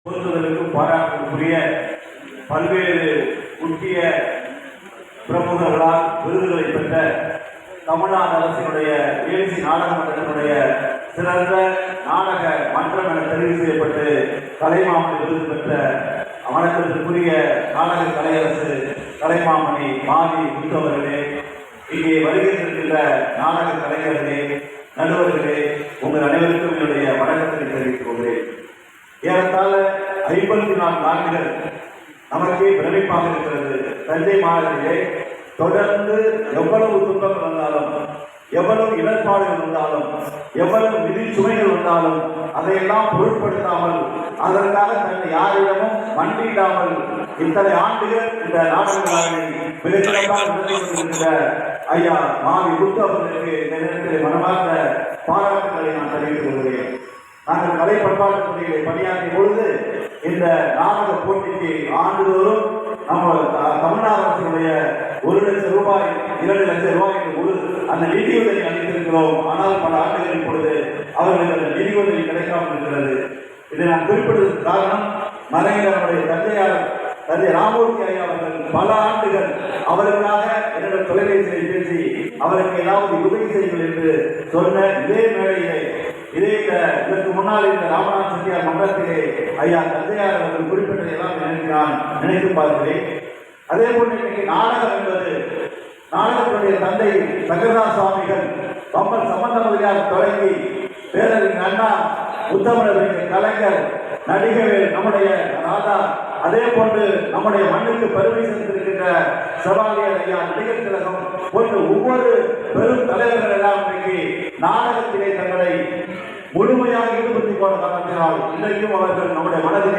போற்றுதலுக்கும் பாராட்டுக்குரிய பல்வேறு முக்கிய பிரமுகர்களால் விருதுகளை பெற்ற தமிழ்நாடு அரசினுடைய ஏசி நாடக மன்றத்தினுடைய சிறந்த நாடக மன்றம் என தெரிவு செய்யப்பட்டு கலைமாமணி விருது பெற்ற வணக்கத்திற்குரிய நாடக கலையரசு கலைமாமணி மாதி முத்தவர்களே, இங்கே வருகின்ற நாடக கலைஞர்களே, நடுவர்களே, உங்கள் அனைவருக்கும் என்னுடைய வணக்கத்தை தெரிவித்துக் கொள்கிறேன். ஏறத்தாழ 54 ஆண்டுகள் நமக்கே பிரமிப்பாக இருக்கிறது. தஞ்சை மாநகரிலே தொடர்ந்து எவ்வளவு துன்பங்கள் வந்தாலும், எவ்வளவு இடர்பாடுகள் வந்தாலும், எவ்வளவு நிதி சுமைகள் வந்தாலும் அதையெல்லாம் பொருட்படுத்தாமல், அதற்காக தன்னை யாரிடமும் மண்டியிடாமல் இத்தனை ஆண்டுகள் இந்த நாடகங்களை மிகச்சிறப்பாக நடத்தி கொண்டிருக்கிற ஐயா மாவி புத்து அவர்களுக்கு இந்த நேரத்தில் மனமார்ந்த பாராட்டுகளை நான் தெரிவித்துக் கொள்கிறேன். நாங்கள் கலை பண்பாட்டுத் துறையிலே பணியாற்றிய பொழுது இந்த நாடக போட்டிக்கு ஆண்டுதோறும் நம்ம தமிழ்நாடு அரசினுடைய 1 லட்சம் ரூபாய் 2 லட்சம் ரூபாய் என்று அந்த நிதியுதவி அளித்திருக்கிறோம். ஆனால் பல ஆண்டுகளின் பொழுது அவர்களுக்கு அந்த நிதியுதவி கிடைக்காமல் இருக்கிறது. இதை நான் குறிப்பிடுவதற்கு காரணம், மறைந்த நம்முடைய தந்தை ராமூர்த்தி ஐயா அவர்கள் பல ஆண்டுகள் அவருக்காக என்னிடம் தொலைபேசியில் பேசி அவருக்கு ஏதாவது உதவி செய்யுங்கள் என்று சொன்ன இதே மேடையிலே இதற்கு முன்னால் இந்த ராமநாத செட்டியார் மன்றத்திலே ஐயா தந்தையார் அவர்கள் குறிப்பிட்டதை எல்லாம் நான் நினைத்து பார்க்கிறேன். அதே போன்று இன்னைக்கு நாடகம் என்பது நாடகத்துடைய தந்தை சங்கரதாஸ் சுவாமிகள் பம்பல் சம்பந்த முதலியார் தொடங்கி பேரறிஞர் அண்ணா, முத்தமிழர் கலைஞர், நடிகர் நம்முடைய ராதா, அதே போன்று நம்முடைய மண்ணுக்கு பெருமை சேர்த்திருக்கின்ற செவாலியர் ஐயா, நடிகர் திலகம் போன்று ஒவ்வொரு பெரும் தலைவர்கள் எல்லாம் இன்றைக்கு நாடகத்திலே தங்களை முழுமையாக ஈடுபடுத்திக் கொண்ட காரணத்தினால் இன்றைக்கும் அவர்கள் நம்முடைய மனதில்